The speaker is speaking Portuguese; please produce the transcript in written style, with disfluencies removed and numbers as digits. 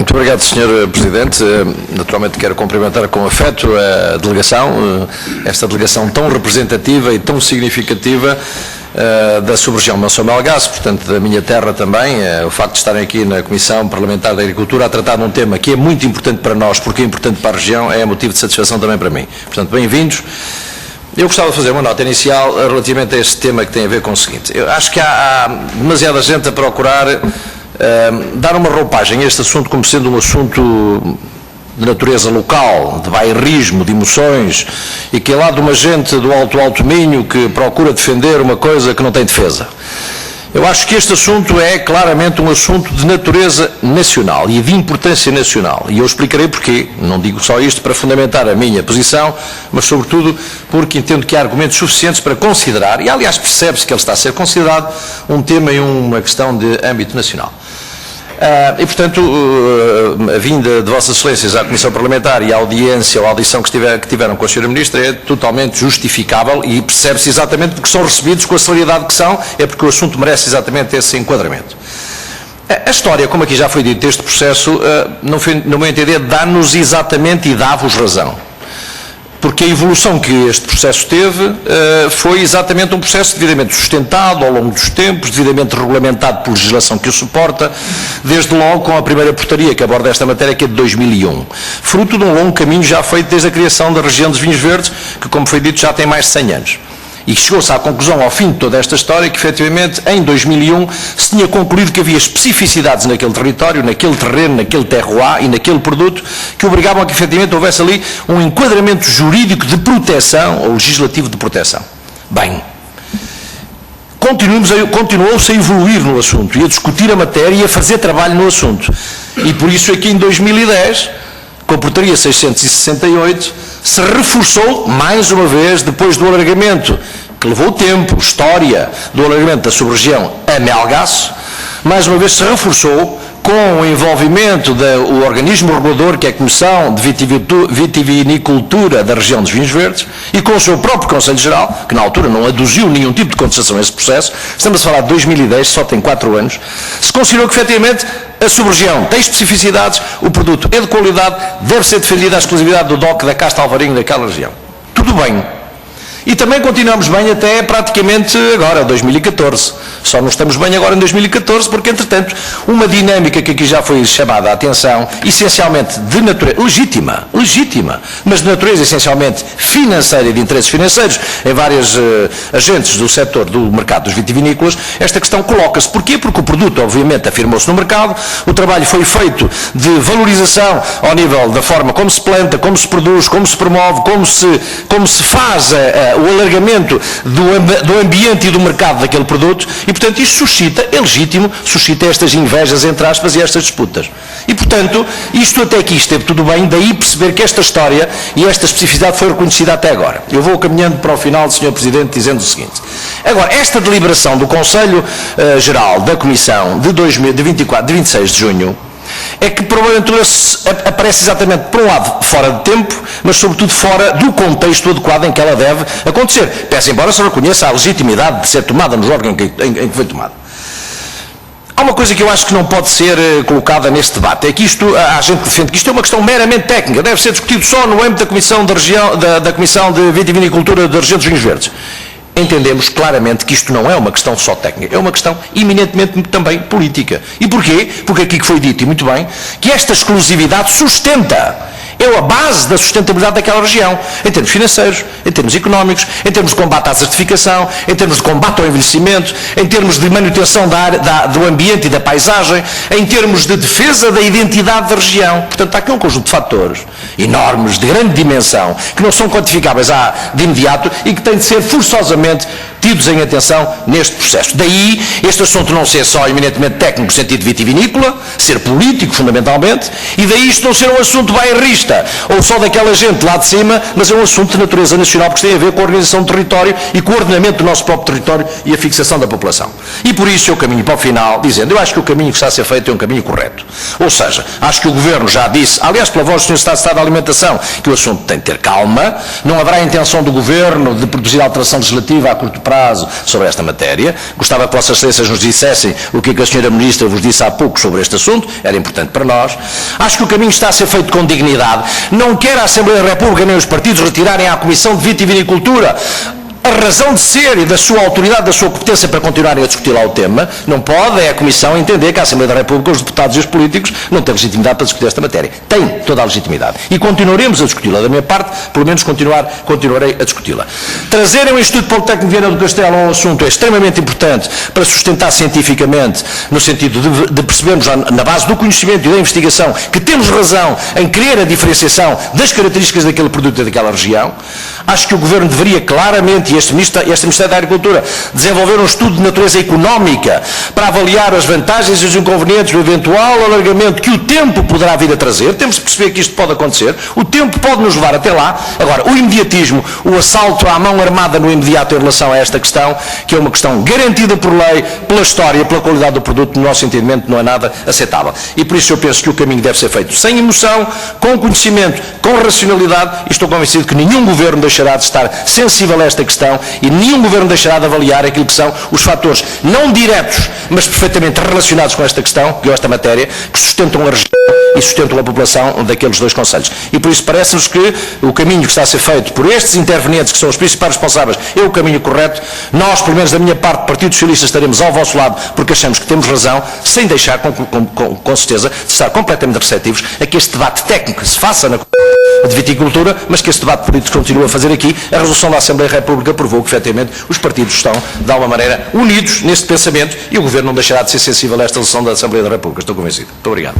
Muito obrigado, Sr. Presidente. Naturalmente quero cumprimentar com afeto a delegação, esta delegação tão representativa e tão significativa da sub-região Monção-Melgaço, portanto da minha terra também. O facto de estarem aqui na Comissão Parlamentar da Agricultura a tratar de um tema que é muito importante para nós, porque é importante para a região, é motivo de satisfação também para mim. Portanto, bem-vindos. Eu gostava de fazer uma nota inicial relativamente a este tema que tem a ver com o seguinte. Eu acho que há demasiada gente a procurar dar uma roupagem a este assunto como sendo um assunto de natureza local, de bairrismo, de emoções, e que é lá de uma gente do Alto Minho que procura defender uma coisa que não tem defesa. Eu acho que este assunto é claramente um assunto de natureza nacional e de importância nacional. E eu explicarei porquê. Não digo só isto para fundamentar a minha posição, mas sobretudo porque entendo que há argumentos suficientes para considerar, e aliás percebe-se que ele está a ser considerado, um tema e uma questão de âmbito nacional. E, portanto, a vinda de Vossas Excelências à Comissão Parlamentar e a audiência ou a audição que tiveram com a Sra. Ministra é totalmente justificável e percebe-se exatamente porque são recebidos com a celeridade que são, é porque o assunto merece exatamente esse enquadramento. A história, como aqui já foi dito, este processo, no meu entender, dá-nos exatamente e dá-vos razão. Porque a evolução que este processo teve foi exatamente um processo devidamente sustentado ao longo dos tempos, devidamente regulamentado por legislação que o suporta, desde logo com a primeira portaria que aborda esta matéria, que é de 2001. Fruto de um longo caminho já feito desde a criação da região dos vinhos verdes, que, como foi dito, já tem mais de 100 anos. E chegou-se à conclusão, ao fim de toda esta história, que efetivamente em 2001 se tinha concluído que havia especificidades naquele território, naquele terreno, naquele terroir e naquele produto que obrigavam a que efetivamente houvesse ali um enquadramento jurídico de proteção ou legislativo de proteção. Bem, continuou-se a evoluir no assunto e a discutir a matéria e a fazer trabalho no assunto. E por isso aqui em 2010, com a portaria 668, se reforçou, mais uma vez, depois do alargamento, que levou tempo, história, do alargamento da sub-região a Melgaço, mais uma vez se reforçou com o envolvimento do organismo regulador, que é a Comissão de Vitivinicultura da região dos Vinhos Verdes, e com o seu próprio Conselho Geral, que na altura não aduziu nenhum tipo de contestação a esse processo. Estamos a falar de 2010, só tem 4 anos, se considerou que efetivamente a sub-região tem especificidades, o produto é de qualidade, deve ser defendida a exclusividade do DOC da Casta Alvarinho daquela região. Tudo bem. E também continuamos bem até praticamente agora, 2014. Só não estamos bem agora em 2014 porque, entretanto, uma dinâmica que aqui já foi chamada a atenção, essencialmente de natureza legítima, mas de natureza essencialmente financeira e de interesses financeiros em vários agentes do setor do mercado dos vitivinícolas, esta questão coloca-se. Porquê? Porque o produto, obviamente, afirmou-se no mercado, o trabalho foi feito de valorização ao nível da forma como se planta, como se produz, como se promove, como se faz o alargamento do ambiente e do mercado daquele produto e, portanto, isto suscita, é legítimo, suscita estas invejas, entre aspas, e estas disputas. E, portanto, isto até aqui esteve tudo bem, daí perceber que esta história e esta especificidade foi reconhecida até agora. Eu vou caminhando para o final, Sr. Presidente, dizendo o seguinte. Agora, esta deliberação do Conselho Geral da Comissão de 26 de junho, é que provavelmente aparece exatamente, por um lado, fora de tempo, mas sobretudo fora do contexto adequado em que ela deve acontecer. Peço embora se reconheça a legitimidade de ser tomada nos órgãos em que foi tomada. Há uma coisa que eu acho que não pode ser colocada neste debate, é que isto, há gente que defende que isto é uma questão meramente técnica, deve ser discutido só no âmbito da Comissão da Comissão de Vitivinicultura da região dos Vinhos Verdes. Entendemos claramente que isto não é uma questão só técnica, é uma questão eminentemente também política. E porquê? Porque aqui que foi dito, e muito bem, que esta exclusividade sustenta, é a base da sustentabilidade daquela região, em termos financeiros, em termos económicos, em termos de combate à desertificação, em termos de combate ao envelhecimento, em termos de manutenção do ambiente e da paisagem, em termos de defesa da identidade da região. Portanto, há aqui um conjunto de fatores enormes, de grande dimensão, que não são quantificáveis de imediato e que têm de ser forçosamente tidos em atenção neste processo. Daí este assunto não ser só eminentemente técnico no sentido vitivinícola, ser político fundamentalmente, e daí isto não ser um assunto bairrista, ou só daquela gente lá de cima, mas é um assunto de natureza nacional, porque tem a ver com a organização do território e com o ordenamento do nosso próprio território e a fixação da população. E por isso eu caminho para o final dizendo, eu acho que o caminho que está a ser feito é um caminho correto. Ou seja, acho que o Governo já disse, aliás pela voz do Sr. Secretário de Estado da Alimentação, que o assunto tem de ter calma, não haverá intenção do Governo de produzir alteração legislativa a curto prazo, prazo sobre esta matéria. Gostava que Vossas Excelências nos dissessem o que a Sra. Ministra vos disse há pouco sobre este assunto, era importante para nós. Acho que o caminho está a ser feito com dignidade. Não quer a Assembleia da República nem os partidos retirarem à Comissão de Vitivinicultura a razão de ser e da sua autoridade, da sua competência para continuarem a discutir lá o tema. Não pode a Comissão entender que a Assembleia da República, os deputados e os políticos não têm legitimidade para discutir esta matéria. Tem toda a legitimidade. E continuaremos a discuti-la. Da minha parte, pelo menos continuarei a discuti-la. Trazerem o Instituto Politécnico de Viana do Castelo a um assunto é extremamente importante para sustentar cientificamente, no sentido de percebermos, na base do conhecimento e da investigação, que temos razão em querer a diferenciação das características daquele produto e daquela região. Acho que o Governo deveria claramente, e este Ministério da Agricultura, desenvolver um estudo de natureza económica para avaliar as vantagens e os inconvenientes do eventual alargamento que o tempo poderá vir a trazer. Temos de perceber que isto pode acontecer. O tempo pode nos levar até lá. Agora, o imediatismo, o assalto à mão armada no imediato em relação a esta questão, que é uma questão garantida por lei, pela história, pela qualidade do produto, no nosso entendimento, não é nada aceitável. E por isso eu penso que o caminho deve ser feito sem emoção, com conhecimento, com racionalidade, e estou convencido que nenhum Governo deixará de estar sensível a esta questão e nenhum Governo deixará de avaliar aquilo que são os fatores não diretos, mas perfeitamente relacionados com esta questão, com esta matéria, que sustentam a região e sustentam a população daqueles dois concelhos. E por isso parece-nos que o caminho que está a ser feito por estes intervenientes, que são os principais responsáveis, é o caminho correto. Nós, pelo menos da minha parte, Partido Socialista, estaremos ao vosso lado, porque achamos que temos razão, sem deixar, com certeza, de estar completamente receptivos a que este debate técnico se faça na de viticultura, mas que este debate político continua a fazer aqui. A resolução da Assembleia da República provou que, efetivamente, os partidos estão, de alguma maneira, unidos neste pensamento, e o Governo não deixará de ser sensível a esta resolução da Assembleia da República. Estou convencido. Muito obrigado.